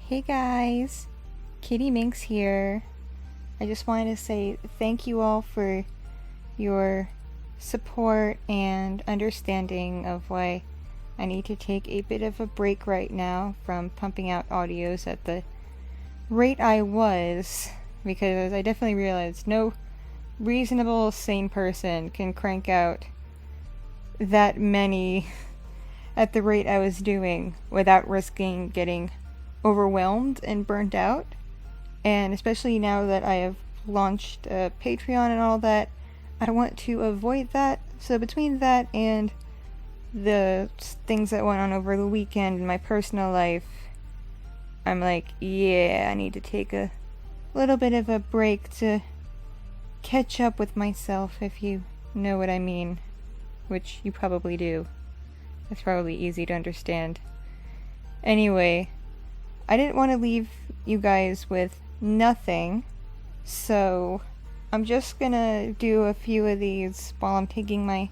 Hey guys, Kitti Minx here. I just wanted to say thank you all for your support and understanding of why I need to take a bit of a break right now from pumping out audios at the rate I was, because I definitely realized no reasonable, sane person can crank out that many at the rate I was doing without risking getting overwhelmed and burnt out. And especially now that I have launched a Patreon and all that, I want to avoid that. So between that and the things that went on over the weekend in my personal life, I'm like, yeah, I need to take a little bit of a break to catch up with myself, if you know what I mean, which you probably do. It's probably easy to understand. Anyway, I didn't want to leave you guys with nothing, so I'm just gonna do a few of these while I'm taking my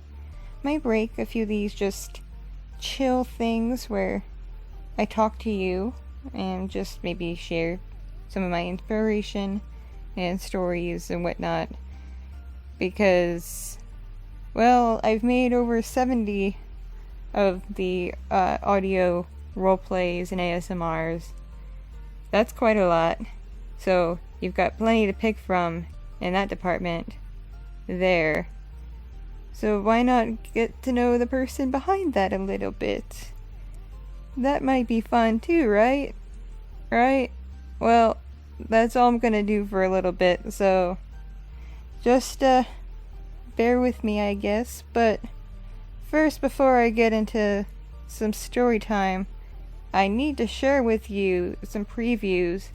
break, a few of these just chill things where I talk to you and just maybe share some of my inspiration and stories and whatnot, because, well, I've made over 70 of the audio roleplays and ASMRs. That's quite a lot. So you've got plenty to pick from in that department there. So why not get to know the person behind that a little bit? That might be fun too, right? Right? Well, that's all I'm gonna do for a little bit, so just bear with me, I guess. But first, before I get into some story time, I need to share with you some previews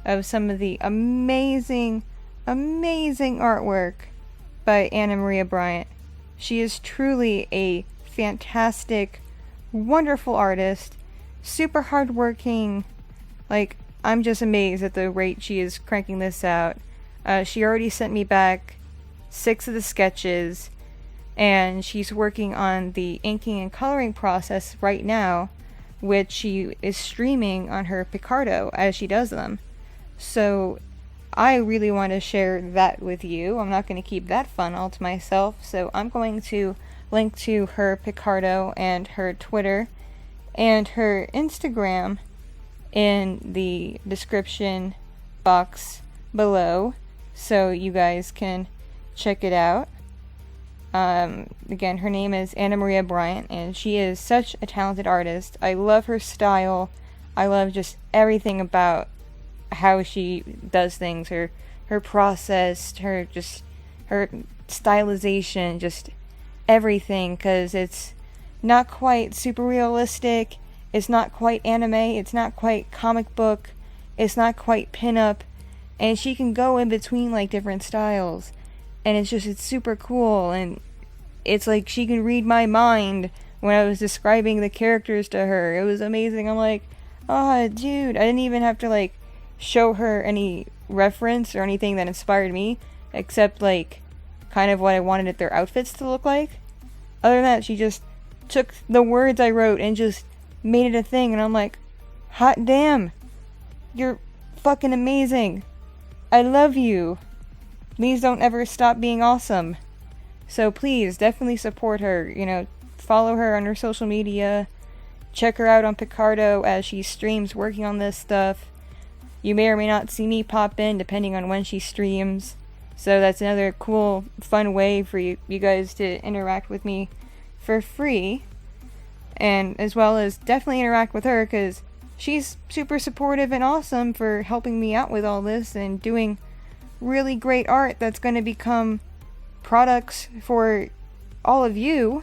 of some of the amazing artwork by Anna Maria Bryant. She is truly a fantastic, wonderful artist, super hardworking. Like, I'm just amazed at the rate she is cranking this out. She already sent me back 6 of the sketches, and she's working on the inking and coloring process right now, which she is streaming on her Picarto as she does them. So I really want to share that with you. I'm not going to keep that fun all to myself, so I'm going to link to her Picarto and her Twitter and her Instagram in the description box below, so you guys can check it out. Again, her name is Anna Maria Bryant, and she is such a talented artist. I love her style. I love just everything about how she does things, her process, her stylization, just everything, because it's not quite super realistic, it's not quite anime, it's not quite comic book, it's not quite pinup, and she can go in between like different styles. And it's super cool, and it's like she can read my mind when I was describing the characters to her. It was amazing. I'm like, oh, dude, I didn't even have to, like, show her any reference or anything that inspired me, except, like, kind of what I wanted their outfits to look like. Other than that, she just took the words I wrote and just made it a thing, and I'm like, hot damn, you're fucking amazing. I love you. Please don't ever stop being awesome. So please, definitely support her. Follow her on her social media. Check her out on Picarto as she streams working on this stuff. You may or may not see me pop in depending on when she streams. So that's another cool, fun way for you guys to interact with me for free. And as well as definitely interact with her, because she's super supportive and awesome for helping me out with all this and doing really great art that's going to become products for all of you.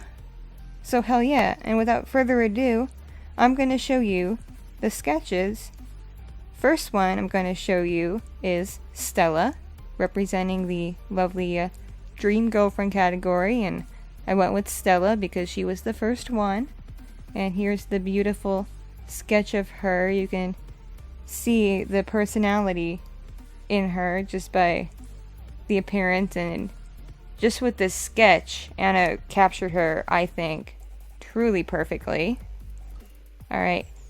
So hell yeah. And without further ado, I'm going to show you the sketches. First one I'm going to show you is Stella, representing the lovely Dream Girlfriend category, and I went with Stella because she was the first one. And here's the beautiful sketch of her. You can see the personality in her just by the appearance, and just with this sketch, Anna captured her, I think, truly perfectly. Alright,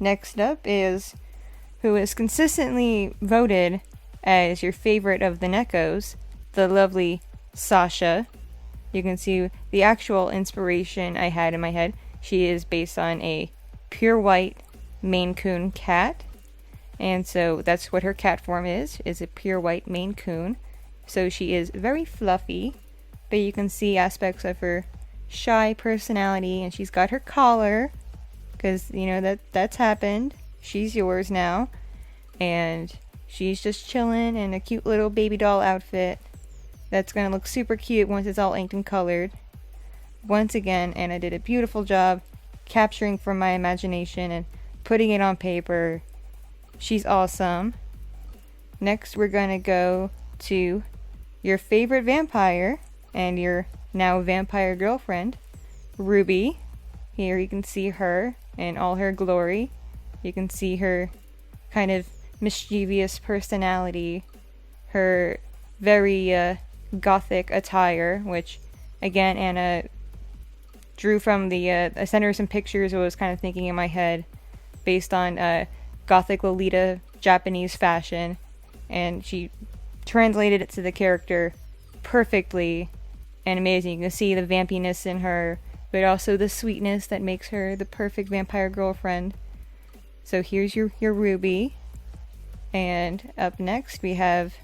Next up is who is consistently voted as your favorite of the Neckos, the lovely Sasha. You can see the actual inspiration I had in my head. She is based on a pure white Maine Coon cat. And so that's what her cat form is a pure white Maine Coon. So she is very fluffy, but you can see aspects of her shy personality, and she's got her collar, because, you know, that's happened. She's yours now. And she's just chilling in a cute little baby doll outfit that's going to look super cute once it's all inked and colored. Once again, Anna did a beautiful job capturing from my imagination and putting it on paper. She's awesome. Next, we're going to go to your favorite vampire and your now vampire girlfriend, Ruby. Here you can see her in all her glory. You can see her kind of mischievous personality, her very gothic attire, which again Anna drew from I sent her some pictures I was kind of thinking in my head based on gothic Lolita Japanese fashion, and she translated it to the character perfectly and amazing. You can see the vampiness in her, but also the sweetness that makes her the perfect vampire girlfriend. So here's your Ruby. And up next we have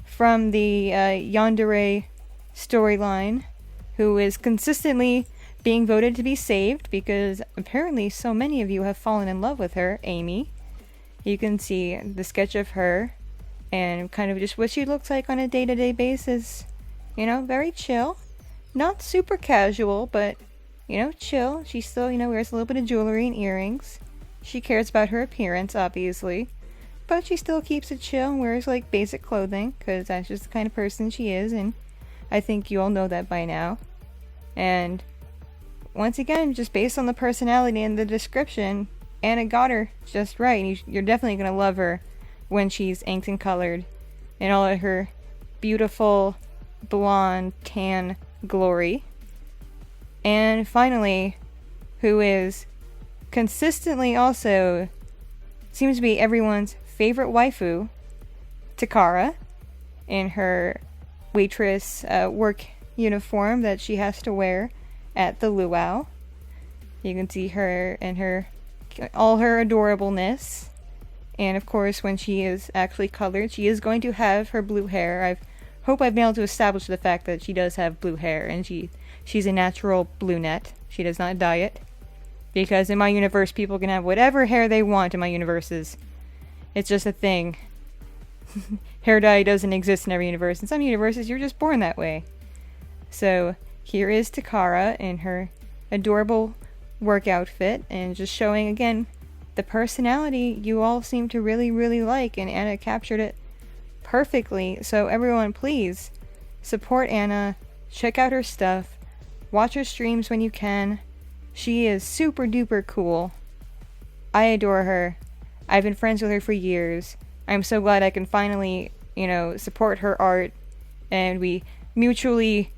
from the Yandere storyline, who is consistently being voted to be saved because apparently so many of you have fallen in love with her, Amy. You can see the sketch of her and kind of just what she looks like on a day-to-day basis. You know, very chill. Not super casual, but, you know, chill. She still, you know, wears a little bit of jewelry and earrings. She cares about her appearance, obviously. But she still keeps it chill and wears, like, basic clothing, because that's just the kind of person she is, and I think you all know that by now. And once again, just based on the personality and the description, Anna got her just right. And you're definitely going to love her when she's inked and colored in all of her beautiful blonde tan glory. And finally, who is consistently also seems to be everyone's favorite waifu, Takara, in her waitress work uniform that she has to wear at the luau. You can see her and all her adorableness. And of course, when she is actually colored, she is going to have her blue hair. I hope I've been able to establish the fact that she does have blue hair, and she's a natural brunette. She does not dye it. Because in my universe, people can have whatever hair they want in my universes. It's just a thing. Hair dye doesn't exist in every universe. In some universes, you're just born that way. So here is Takara in her adorable work outfit, and just showing again the personality you all seem to really, really like, and Anna captured it perfectly. So everyone, please support Anna, check out her stuff, watch her streams when you can. She is super duper cool. I adore her. I've been friends with her for years. I'm so glad I can finally, support her art, and we mutually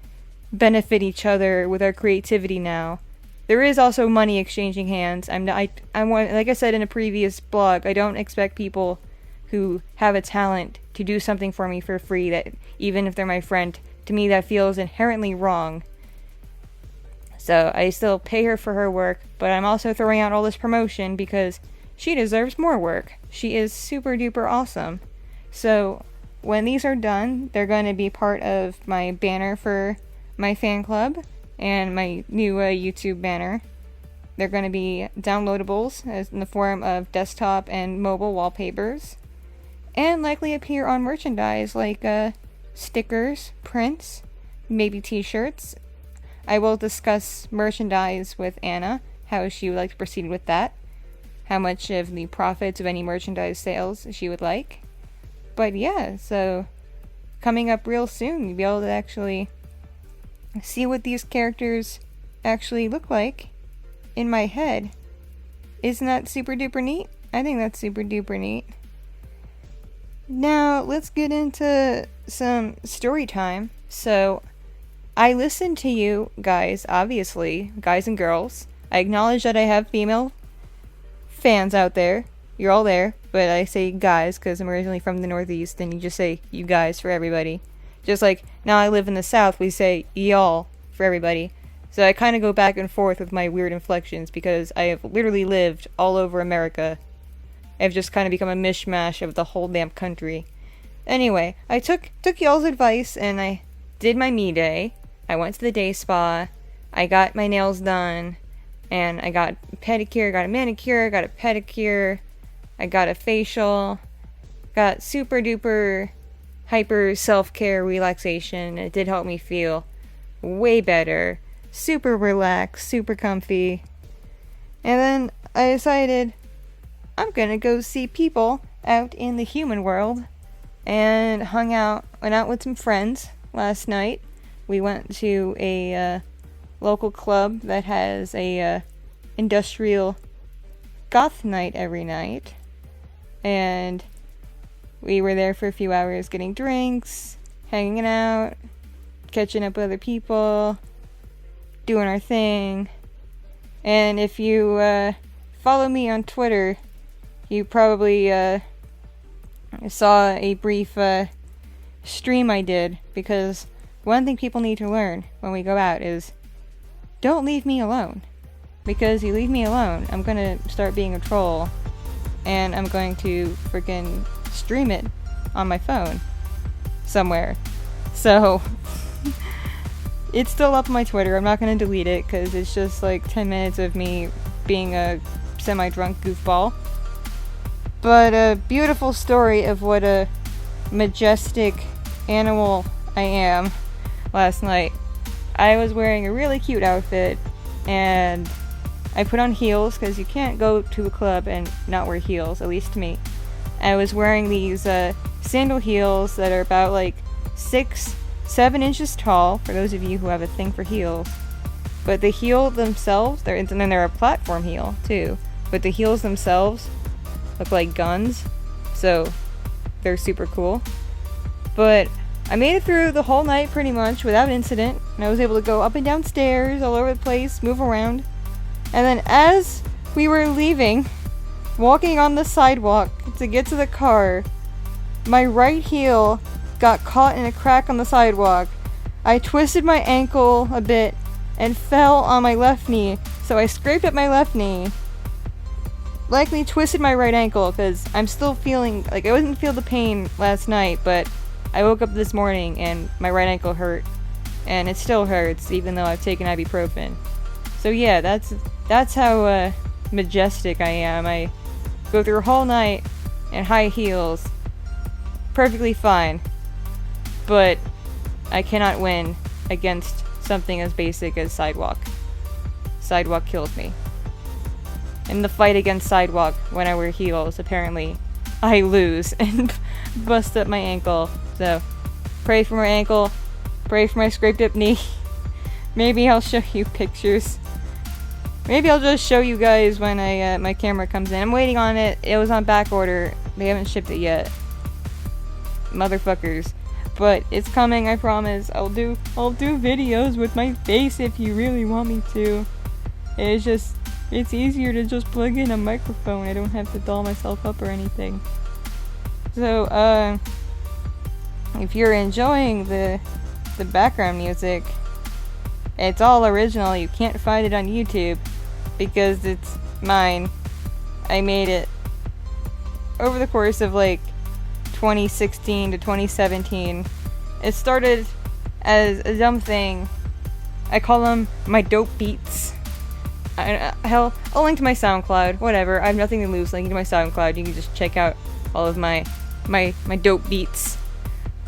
benefit each other with our creativity now. There is also money exchanging hands. Like I said in a previous blog, I don't expect people who have a talent to do something for me for free, that even if they're my friend. To me, that feels inherently wrong. So I still pay her for her work, but I'm also throwing out all this promotion because she deserves more work. She is super duper awesome. So when these are done, they're going to be part of my banner for my fan club and my new YouTube banner. They're going to be downloadables as in the form of desktop and mobile wallpapers, and likely appear on merchandise like stickers, prints, maybe t-shirts. I will discuss merchandise with Anna, how she would like to proceed with that, how much of the profits of any merchandise sales she would like. But yeah, so coming up real soon, you'll be able to actually see what these characters actually look like in my head. Isn't that super duper neat? I think that's super duper neat. Now, let's get into some story time. So, I listen to you guys, obviously, guys and girls. I acknowledge that I have female fans out there. You're all there, but I say guys because I'm originally from the Northeast, and you just say you guys for everybody. Just like now I live in the South, we say y'all for everybody. So I kind of go back and forth with my weird inflections because I have literally lived all over America. I've just kind of become a mishmash of the whole damn country. Anyway, I took y'all's advice and I did my me day. I went to the day spa. I got my nails done. And I got a pedicure, got a manicure, got a pedicure. I got a facial. Got super duper hyper self-care relaxation. It did help me feel way better. Super relaxed, super comfy. And then I decided I'm gonna go see people out in the human world, and went out with some friends last night. We went to a local club that has a industrial goth night every night, and we were there for a few hours getting drinks, hanging out, catching up with other people, doing our thing. And if you follow me on Twitter, you probably saw a brief stream I did, because one thing people need to learn when we go out is don't leave me alone. Because you leave me alone, I'm gonna start being a troll, and I'm going to freaking stream it on my phone somewhere. So it's still up on my Twitter. I'm not going to delete it because it's just like 10 minutes of me being a semi-drunk goofball. But a beautiful story of what a majestic animal I am last night. I was wearing a really cute outfit, and I put on heels because you can't go to a club and not wear heels, at least to me. I was wearing these sandal heels that are about like 6-7 inches tall, for those of you who have a thing for heels. But the heel themselves, and then they're a platform heel too, but the heels themselves look like guns, so they're super cool. But I made it through the whole night pretty much without incident, and I was able to go up and down stairs, all over the place, move around. And then as we were leaving, walking on the sidewalk to get to the car, my right heel got caught in a crack on the sidewalk. I twisted my ankle a bit and fell on my left knee, so I scraped up my left knee. Likely twisted my right ankle because I'm still feeling, like I didn't feel the pain last night, but I woke up this morning and my right ankle hurt, and it still hurts even though I've taken ibuprofen. So yeah, that's how majestic I am. I go through a whole night in high heels, perfectly fine, but I cannot win against something as basic as sidewalk. Sidewalk kills me. In the fight against sidewalk, when I wear heels, apparently I lose and bust up my ankle. So, pray for my ankle, pray for my scraped up knee. Maybe I'll show you pictures. Maybe I'll just show you guys when my camera comes in. I'm waiting on it. It was on back order. They haven't shipped it yet. Motherfuckers. But it's coming, I promise. I'll do videos with my face if you really want me to. It's easier to just plug in a microphone. I don't have to doll myself up or anything. So, if you're enjoying the background music, it's all original. You can't find it on YouTube because it's mine. I made it over the course of like 2016 to 2017. It started as a dumb thing. I call them my dope beats. Hell, I'll link to my SoundCloud, whatever. I have nothing to lose. Link to my SoundCloud. You can just check out all of my dope beats.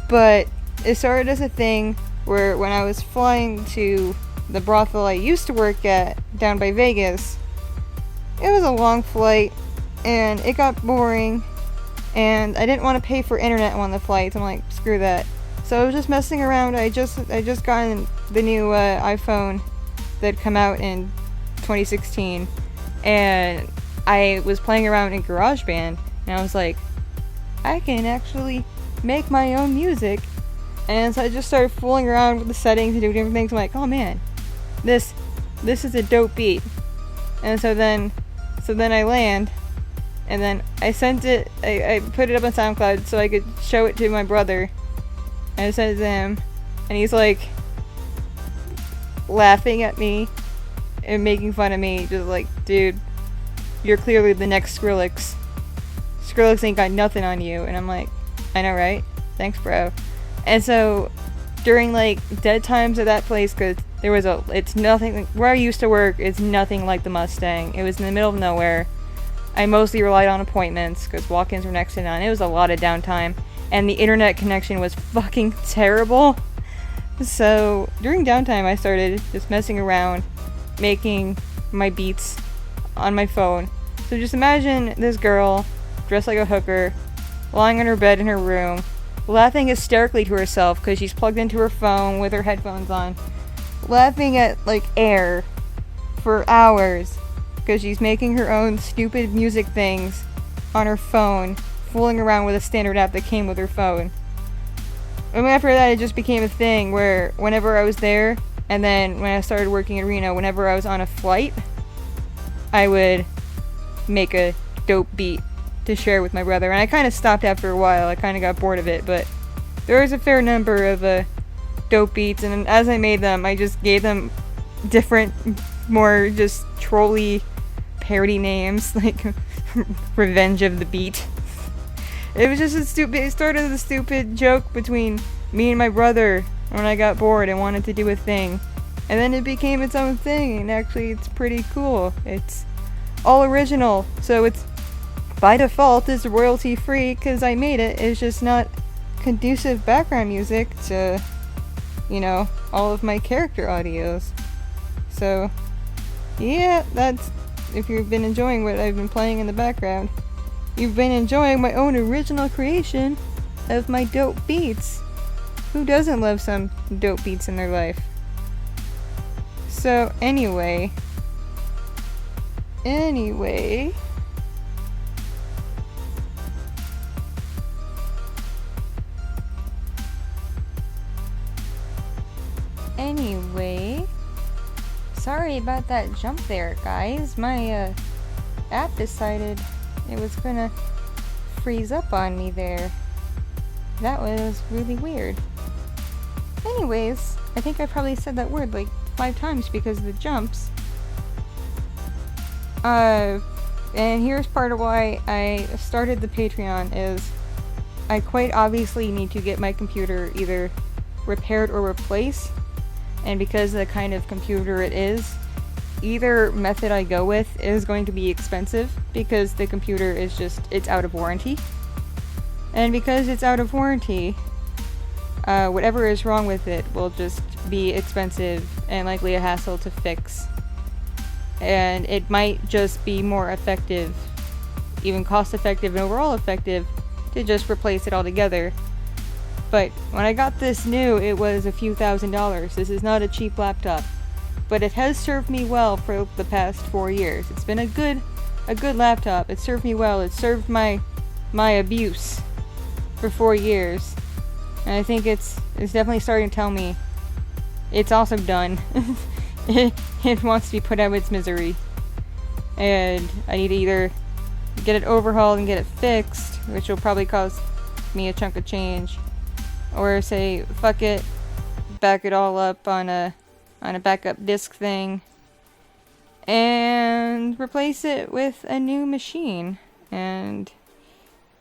But it started as a thing where when I was flying to the brothel I used to work at down by Vegas, it was a long flight and it got boring and I didn't want to pay for internet on the flights. I'm like, screw that. So I was just messing around. I just gotten the new iPhone that come out in 2016, and I was playing around in GarageBand, and I was like, I can actually make my own music. And so I just started fooling around with the settings and doing different things. I'm like, oh man, this is a dope beat. And so then I land, and then I sent it. I put it up on SoundCloud so I could show it to my brother. And I sent it to him, and he's like laughing at me and making fun of me, just like, dude, you're clearly the next Skrillex. Skrillex ain't got nothing on you. And I'm like, I know, right? Thanks, bro. And so during like dead times at that place, because it's nothing, where I used to work is nothing like the Mustang. It was in the middle of nowhere. I mostly relied on appointments because walk-ins were next to none. It was a lot of downtime, and the internet connection was fucking terrible. So during downtime, I started just messing around, making my beats on my phone. So just imagine this girl dressed like a hooker, lying on her bed in her room, laughing hysterically to herself because she's plugged into her phone with her headphones on, laughing at like air for hours because she's making her own stupid music things on her phone, fooling around with a standard app that came with her phone. And after that, it just became a thing where whenever I was there, and then when I started working in Reno, whenever I was on a flight, I would make a dope beat to share with my brother. And I kind of stopped after a while. I kind of got bored of it, but there was a fair number of dope beats, and as I made them, I just gave them different, more just trolly parody names, like Revenge of the Beat. It was just it started as a stupid joke between me and my brother when I got bored and wanted to do a thing. And then it became its own thing, and actually it's pretty cool. It's all original, so it's by default is royalty free because I made it. It's just not conducive background music to, you know, all of my character audios. So yeah, that's, if you've been enjoying what I've been playing in the background, you've been enjoying my own original creation of my dope beats. Who doesn't love some dope beats in their life? So anyway, sorry about that jump there, guys. My app decided it was gonna freeze up on me there. That was really weird. Anyways, I think I probably said that word like 5 times because of the jumps. And here's part of why I started the Patreon is I quite obviously need to get my computer either repaired or replaced. And because of the kind of computer it is, either method I go with is going to be expensive because the computer is just, it's out of warranty. And because it's out of warranty, whatever is wrong with it will just be expensive and likely a hassle to fix. And it might just be more effective, even cost effective and overall effective, to just replace it altogether. But when I got this new, it was a few $1,000s. This is not a cheap laptop, but it has served me well for the past 4 years. It's been a good laptop. It served me well. It served my abuse for 4 years, and I think it's definitely starting to tell me it's also done. It wants to be put out of its misery, and I need to either get it overhauled and get it fixed, which will probably cost me a chunk of change, or say fuck it, back it all up on a backup disk thing, and replace it with a new machine. And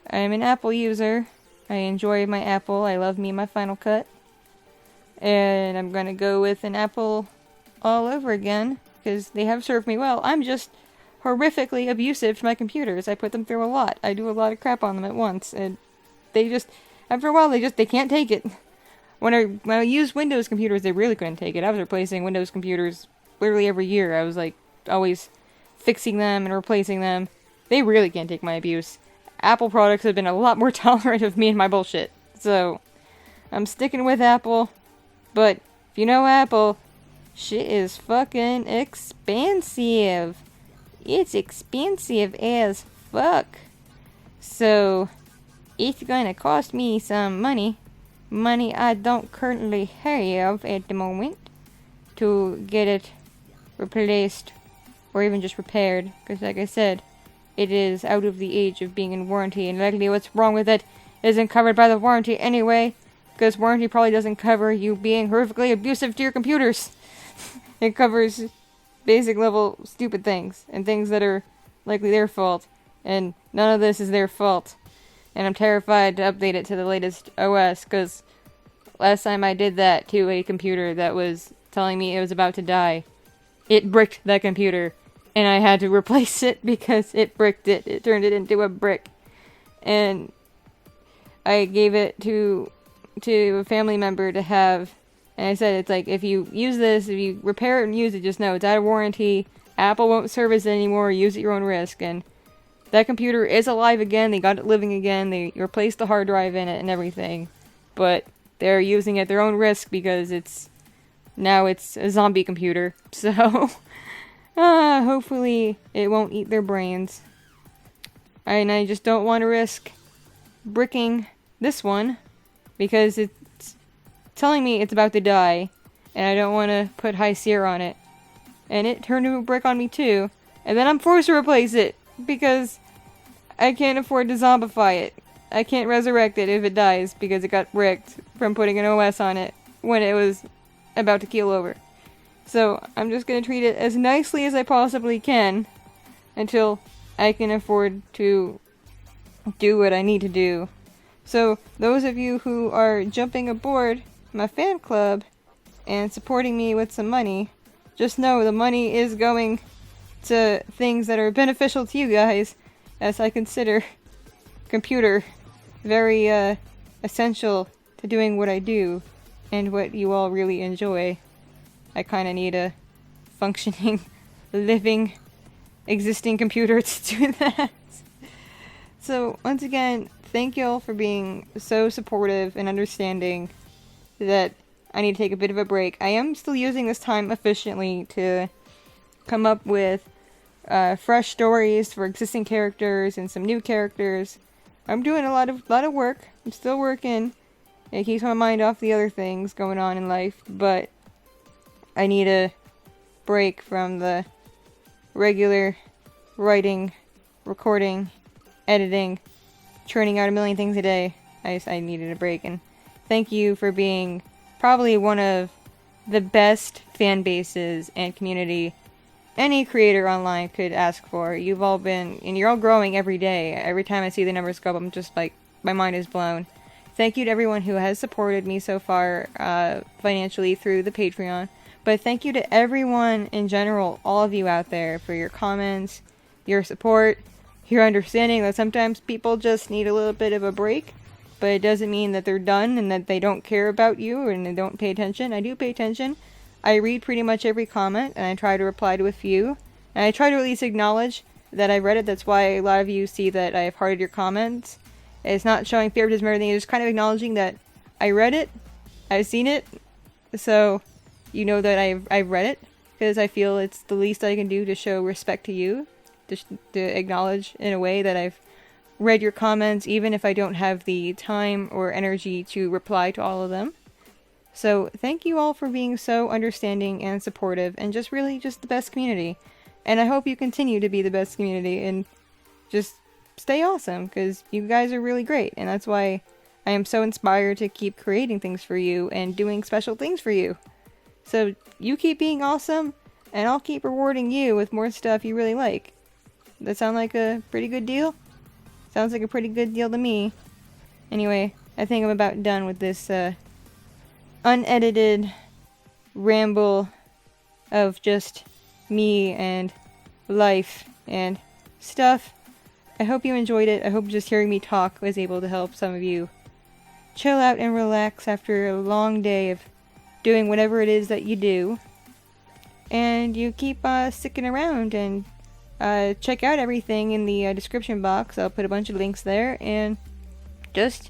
I'm an Apple user. I enjoy my Apple. I love me my Final Cut. And I'm gonna go with an Apple all over again, because they have served me well. I'm just horrifically abusive to my computers. I put them through a lot. I do a lot of crap on them at once, and they just, after a while, they can't take it. When I used Windows computers, they really couldn't take it. I was replacing Windows computers literally every year. I was like always fixing them and replacing them. They really can't take my abuse. Apple products have been a lot more tolerant of me and my bullshit. So I'm sticking with Apple. But if you know Apple, shit is fucking expensive. It's expensive as fuck. So it's gonna cost me some money. Money I don't currently have at the moment to get it replaced or even just repaired, because like I said, it is out of the age of being in warranty, and likely what's wrong with it isn't covered by the warranty anyway, because warranty probably doesn't cover you being horrifically abusive to your computers. It covers basic level stupid things and things that are likely their fault, and none of this is their fault. And I'm terrified to update it to the latest OS, because last time I did that to a computer that was telling me it was about to die, it bricked that computer, and I had to replace it because it bricked it. It turned it into a brick. And I gave it to a family member to have, and I said, it's like, if you use this, if you repair it and use it, just know it's out of warranty. Apple won't service it anymore. Use at your own risk. And that computer is alive again. They got it living again. They replaced the hard drive in it and everything. But they're using it at their own risk because now it's a zombie computer. So, hopefully it won't eat their brains. And I just don't want to risk bricking this one because it's telling me it's about to die. And I don't want to put high sear on it. And it turned into a brick on me too. And then I'm forced to replace it because I can't afford to zombify it. I can't resurrect it if it dies because it got bricked from putting an OS on it when it was about to keel over. So I'm just going to treat it as nicely as I possibly can until I can afford to do what I need to do. So those of you who are jumping aboard my fan club and supporting me with some money, just know the money is going to things that are beneficial to you guys, as I consider computer very essential to doing what I do and what you all really enjoy. I kind of need a functioning, living, existing computer to do that. So once again, thank you all for being so supportive and understanding that I need to take a bit of a break. I am still using this time efficiently to come up with fresh stories for existing characters and some new characters. I'm doing a lot of work. I'm still working. It keeps my mind off the other things going on in life, but I need a break from the regular writing, recording, editing, churning out a million things a day. I needed a break, and thank you for being probably one of the best fan bases and community any creator online could ask for. You've all been, and you're all growing every day. Every time I see the numbers go up, I'm just like, my mind is blown. Thank you to everyone who has supported me so far financially through the Patreon. But thank you to everyone in general, all of you out there, for your comments, your support, your understanding that sometimes people just need a little bit of a break. But it doesn't mean that they're done and that they don't care about you and they don't pay attention. I do pay attention. I read pretty much every comment, and I try to reply to a few. And I try to at least acknowledge that I read it. That's why a lot of you see that I have hearted your comments. It's not showing favoritism or anything. It's just kind of acknowledging that I read it. I've seen it. So, you know that I've read it. Because I feel it's the least I can do to show respect to you. To acknowledge in a way that I've read your comments, even if I don't have the time or energy to reply to all of them. So thank you all for being so understanding and supportive and just really just the best community. And I hope you continue to be the best community and just stay awesome, because you guys are really great. And that's why I am so inspired to keep creating things for you and doing special things for you. So you keep being awesome. and I'll keep rewarding you with more stuff you really like. That sound like a pretty good deal? Sounds like a pretty good deal to me. Anyway, I think I'm about done with this unedited ramble of just me and life and stuff. I hope you enjoyed it. I hope just hearing me talk was able to help some of you chill out and relax after a long day of doing whatever it is that you do. And you keep sticking around and check out everything in the description box. I'll put a bunch of links there, and just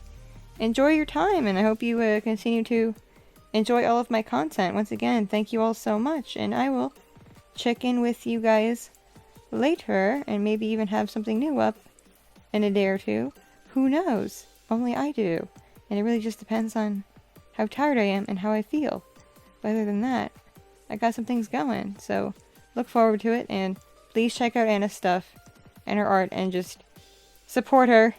enjoy your time, and I hope you continue to enjoy all of my content. Once again, thank you all so much, and I will check in with you guys later, and maybe even have something new up in a day or two. Who knows? Only I do. And it really just depends on how tired I am and how I feel. But other than that, I got some things going, so look forward to it, and please check out Anna's stuff and her art and just support her.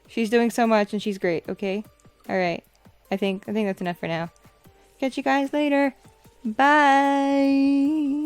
She's doing so much and she's great, okay? Alright. I think that's enough for now. Catch you guys later. Bye!